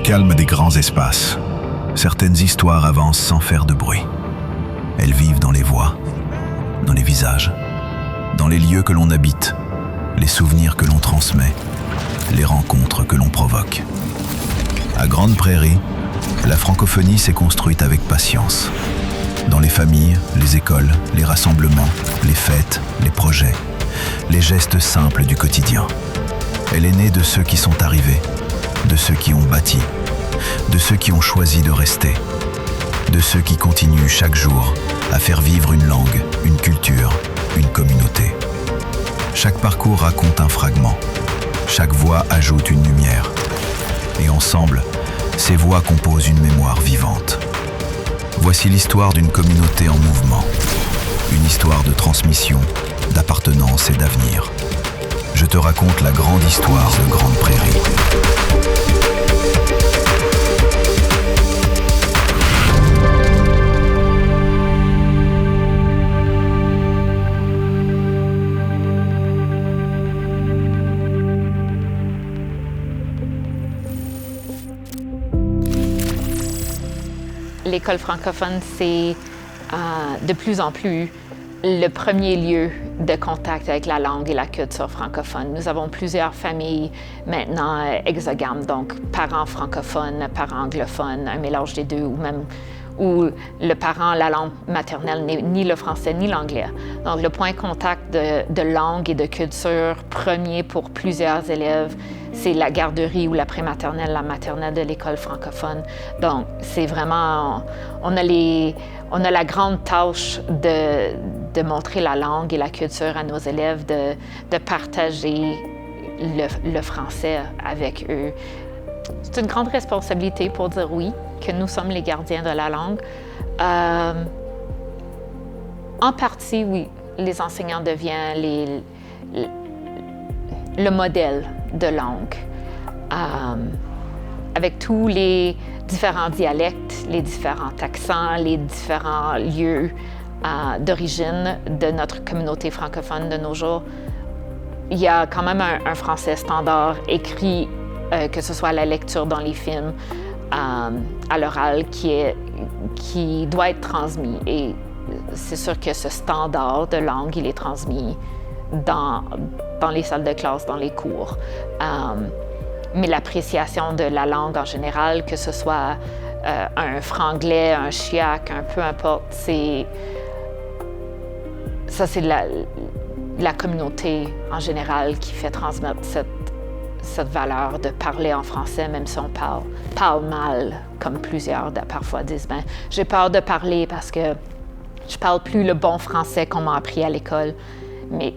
calme des grands espaces, certaines histoires avancent sans faire de bruit. Elles vivent dans les voix, dans les visages, dans les lieux que l'on habite, les souvenirs que l'on transmet, les rencontres que l'on provoque. À Grande Prairie, la francophonie s'est construite avec patience. Dans les familles, les écoles, les rassemblements, les fêtes, les projets, les gestes simples du quotidien. Elle est née de ceux qui sont arrivés, de ceux qui ont bâti, de ceux qui ont choisi de rester, de ceux qui continuent chaque jour à faire vivre une langue, une culture, une communauté. Chaque parcours raconte un fragment, chaque voix ajoute une lumière. Et ensemble, ces voix composent une mémoire vivante. Voici l'histoire d'une communauté en mouvement, une histoire de transmission, d'appartenance et d'avenir. Je te raconte la grande histoire de Grande Prairie. L'école francophone, c'est de plus en plus le premier lieu de contact avec la langue et la culture francophone. Nous avons plusieurs familles maintenant exogames, donc parents francophones, parents anglophones, un mélange des deux, ou même où le parent, la langue maternelle n'est ni le français ni l'anglais. Donc le point de contact de langue et de culture premier pour plusieurs élèves, c'est la garderie ou la prématernelle, la maternelle de l'école francophone. Donc c'est vraiment, on a la grande tâche de montrer la langue et la culture à nos élèves, de partager le français avec eux. C'est une grande responsabilité pour dire oui, que nous sommes les gardiens de la langue. En partie, oui, les enseignants deviennent le modèle de langue. Avec tous les différents dialectes, les différents accents, les différents lieux d'origine de notre communauté francophone de nos jours, il y a quand même un français standard écrit, que ce soit à la lecture dans les films, à l'oral, qui doit être transmis. Et c'est sûr que ce standard de langue, il est transmis dans les salles de classe, dans les cours. Mais l'appréciation de la langue en général, que ce soit un franglais, un chiac, peu importe, c'est la communauté en général qui fait transmettre cette valeur de parler en français, même si on parle mal, comme plusieurs parfois disent. Ben, j'ai peur de parler parce que je parle plus le bon français qu'on m'a appris à l'école. Mais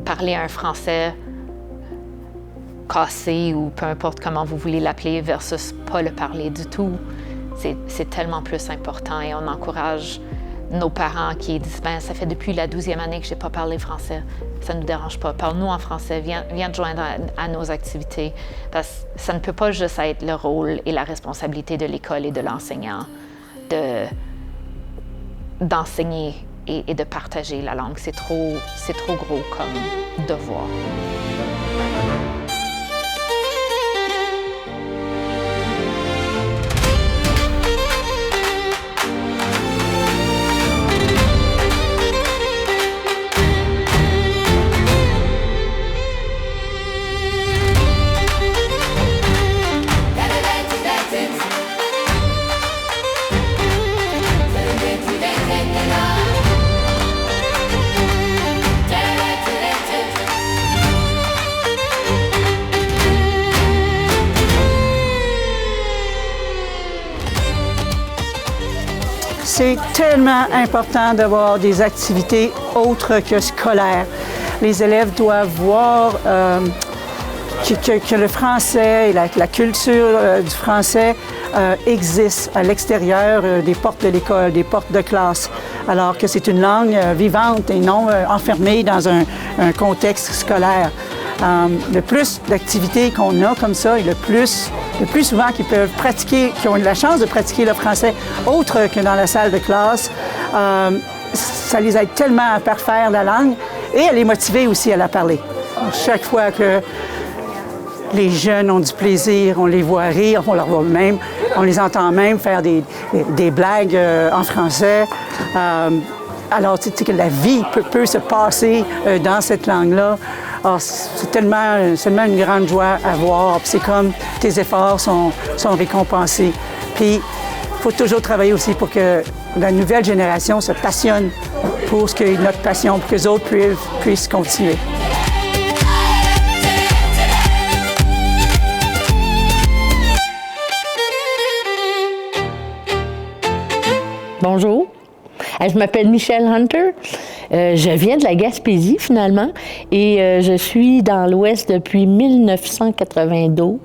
parler un français cassé ou peu importe comment vous voulez l'appeler versus pas le parler du tout, c'est tellement plus important et on encourage nos parents qui disent « ben ça fait depuis la 12e année que j'ai pas parlé français, ça ne nous dérange pas, parle-nous en français, viens te joindre à nos activités ». Parce que ça ne peut pas juste être le rôle et la responsabilité de l'école et de l'enseignant d'enseigner et de partager la langue. C'est trop gros comme devoir. C'est tellement important d'avoir des activités autres que scolaires. Les élèves doivent voir que le français et la culture du français existe à l'extérieur des portes de l'école, des portes de classe, alors que c'est une langue vivante et non enfermée dans un contexte scolaire. Le plus d'activités qu'on a comme ça et le plus souvent qu'ils peuvent pratiquer, qui ont la chance de pratiquer le français autre que dans la salle de classe, ça les aide tellement à parfaire la langue et à les motiver aussi à la parler. Chaque fois que Les jeunes ont du plaisir, on les voit rire, on les entend même faire des blagues en français. Alors, tu sais que la vie peut se passer dans cette langue-là. Alors, c'est tellement une grande joie à voir. Puis c'est comme tes efforts sont récompensés. Puis, il faut toujours travailler aussi pour que la nouvelle génération se passionne pour ce que notre passion, pour que les autres puissent continuer. Bonjour, je m'appelle Michelle Hunter. Je viens de la Gaspésie, finalement, et je suis dans l'Ouest depuis 1992.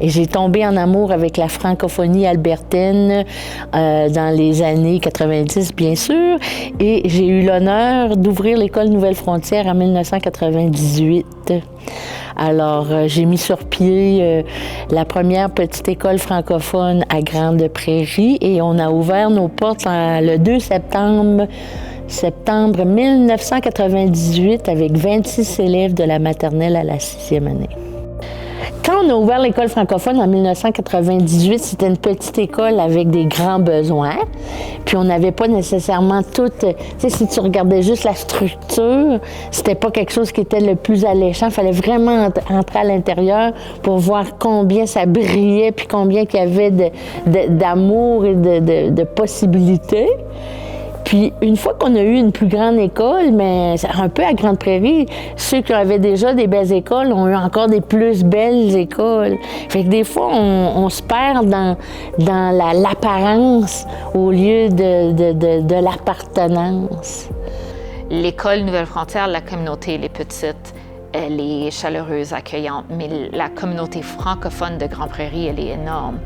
Et j'ai tombé en amour avec la francophonie albertaine dans les années 90, bien sûr. Et j'ai eu l'honneur d'ouvrir l'École Nouvelle-Frontière en 1998. Alors, j'ai mis sur pied la première petite école francophone à Grande Prairie et on a ouvert nos portes le 2 septembre 1998 avec 26 élèves de la maternelle à la 6e année. Quand on a ouvert l'école francophone en 1998, c'était une petite école avec des grands besoins. Puis on n'avait pas nécessairement tout... Tu sais, si tu regardais juste la structure, c'était pas quelque chose qui était le plus alléchant. Il fallait vraiment entrer à l'intérieur pour voir combien ça brillait, puis combien il y avait d'amour et de possibilités. Puis, une fois qu'on a eu une plus grande école, mais un peu à Grande Prairie, ceux qui avaient déjà des belles écoles ont eu encore des plus belles écoles. Fait que des fois, on se perd dans l'apparence au lieu de l'appartenance. L'école Nouvelle-Frontière, la communauté, elle est petite, elle est chaleureuse, accueillante, mais la communauté francophone de Grande Prairie, elle est énorme.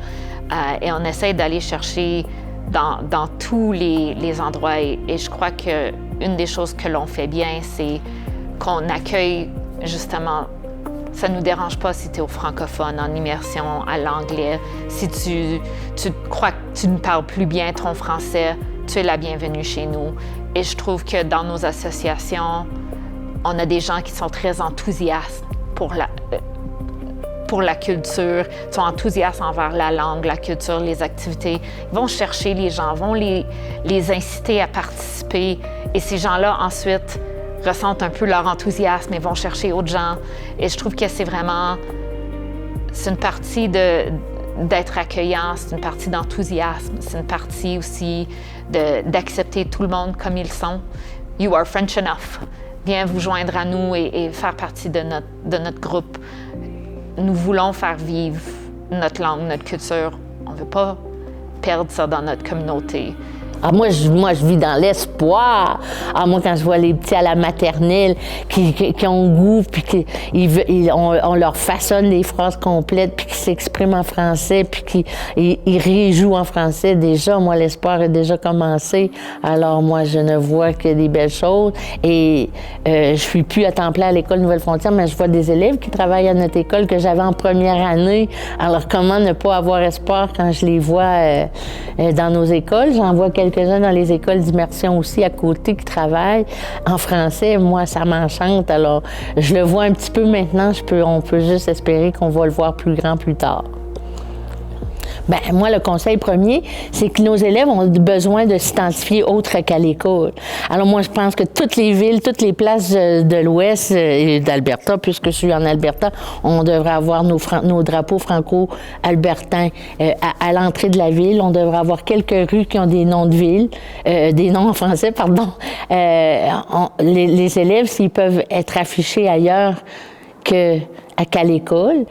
Et on essaie d'aller chercher dans tous les endroits. Et je crois qu'une des choses que l'on fait bien, c'est qu'on accueille justement, ça ne nous dérange pas si tu es au francophone, en immersion, à l'anglais. Si tu crois que tu ne parles plus bien ton français, tu es la bienvenue chez nous. Et je trouve que dans nos associations, on a des gens qui sont très enthousiastes pour la culture, sont enthousiastes envers la langue, la culture, les activités. Ils vont chercher les gens, vont les inciter à participer. Et ces gens-là, ensuite, ressentent un peu leur enthousiasme et vont chercher d'autres gens. Et je trouve que c'est une partie d'être accueillant, c'est une partie d'enthousiasme, c'est une partie aussi d'accepter tout le monde comme ils sont. You are French enough. Viens vous joindre à nous et faire partie de notre groupe. Nous voulons faire vivre notre langue, notre culture. On ne veut pas perdre ça dans notre communauté. Ah, moi, je vis dans l'espoir. Ah, moi, quand je vois les petits à la maternelle qui ont goût, puis on leur façonne des phrases complètes, puis qui s'expriment en français, puis ils rejouent en français, déjà, moi, l'espoir est déjà commencé. Alors, moi, je ne vois que des belles choses. Et je suis plus à temps plein à l'École Nouvelle-Frontière, mais je vois des élèves qui travaillent à notre école que j'avais en première année. Alors, comment ne pas avoir espoir quand je les vois dans nos écoles? J'en vois quelques-uns dans les écoles d'immersion aussi à côté qui travaillent en français. Moi, ça m'enchante. Alors, je le vois un petit peu maintenant. On peut juste espérer qu'on va le voir plus grand plus tard. Bien, moi, le conseil premier, c'est que nos élèves ont besoin de s'identifier autre qu'à l'école. Alors, moi, je pense que toutes les villes, toutes les places de l'Ouest et d'Alberta, puisque je suis en Alberta, on devrait avoir nos drapeaux franco-albertains à l'entrée de la ville. On devrait avoir quelques rues qui ont des noms de villes, des noms en français, pardon. Les élèves, s'ils peuvent être affichés ailleurs qu'à l'école,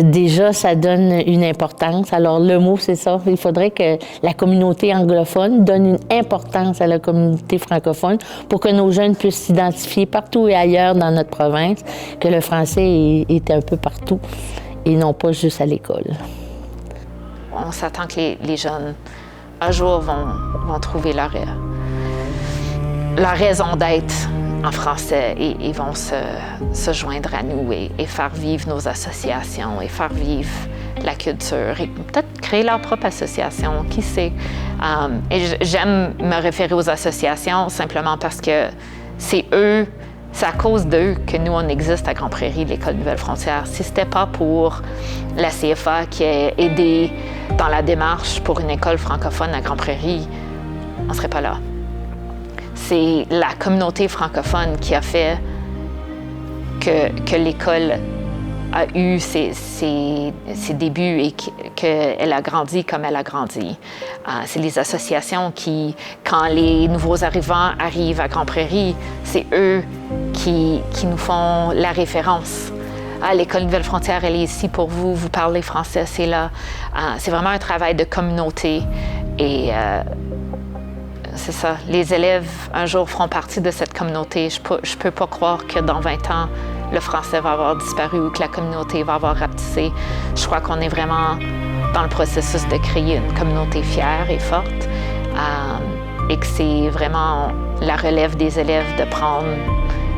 déjà, ça donne une importance. Alors, le mot, c'est ça. Il faudrait que la communauté anglophone donne une importance à la communauté francophone pour que nos jeunes puissent s'identifier partout et ailleurs dans notre province, que le français est un peu partout et non pas juste à l'école. On s'attend que les jeunes, un jour, vont trouver leur raison d'être en français et ils vont se joindre à nous et faire vivre nos associations et faire vivre la culture et peut-être créer leur propre association, qui sait. Et j'aime me référer aux associations simplement parce que c'est eux c'est à cause d'eux que nous, on existe à Grande Prairie, l'École Nouvelle-Frontière. Si ce n'était pas pour la CFA qui a aidé dans la démarche pour une école francophone à Grande Prairie, on ne serait pas là. C'est la communauté francophone qui a fait que l'école a eu ses débuts et qu'elle a grandi comme elle a grandi. C'est les associations qui, quand les nouveaux arrivants arrivent à Grande Prairie, c'est eux qui nous font la référence. L'École Nouvelle-Frontière, elle est ici pour vous, vous parlez français, c'est là. C'est vraiment un travail de communauté et c'est ça. Les élèves, un jour, feront partie de cette communauté. Je peux pas croire que dans 20 ans, le français va avoir disparu ou que la communauté va avoir rapetissé. Je crois qu'on est vraiment dans le processus de créer une communauté fière et forte et que c'est vraiment la relève des élèves de prendre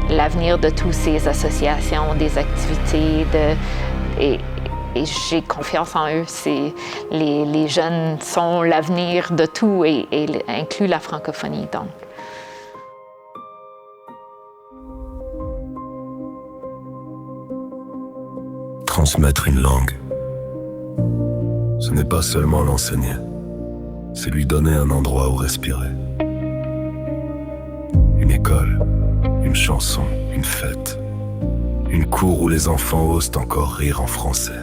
l'avenir de toutes ces associations, des activités. Et j'ai confiance en eux. Les jeunes sont l'avenir de tout et inclut la francophonie, donc. Transmettre une langue, ce n'est pas seulement l'enseigner, c'est lui donner un endroit où respirer. Une école, une chanson, une fête, une cour où les enfants osent encore rire en français.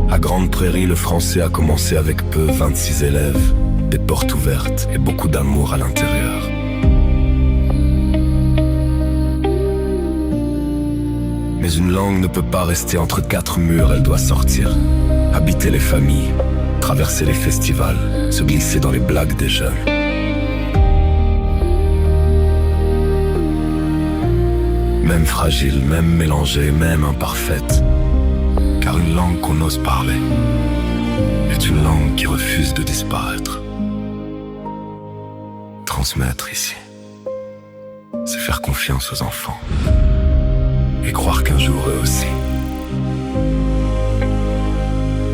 À Grande Prairie, le français a commencé avec peu, 26 élèves, des portes ouvertes et beaucoup d'amour à l'intérieur. Mais une langue ne peut pas rester entre quatre murs, elle doit sortir, habiter les familles, traverser les festivals, se glisser dans les blagues des jeunes. Même fragile, même mélangée, même imparfaite, car une langue qu'on ose parler est une langue qui refuse de disparaître. Transmettre ici, c'est faire confiance aux enfants et croire qu'un jour eux aussi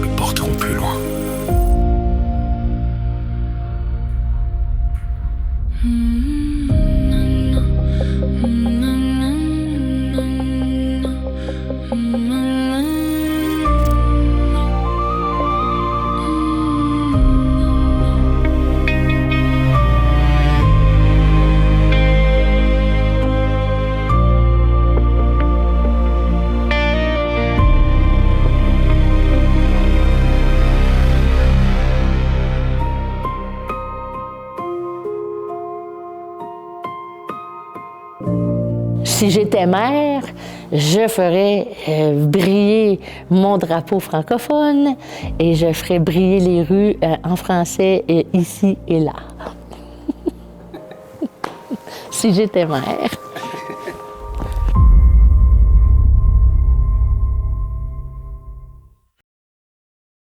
le porteront plus loin. Si j'étais mère, je ferais briller mon drapeau francophone et je ferais briller les rues en français ici et là. Si j'étais mère.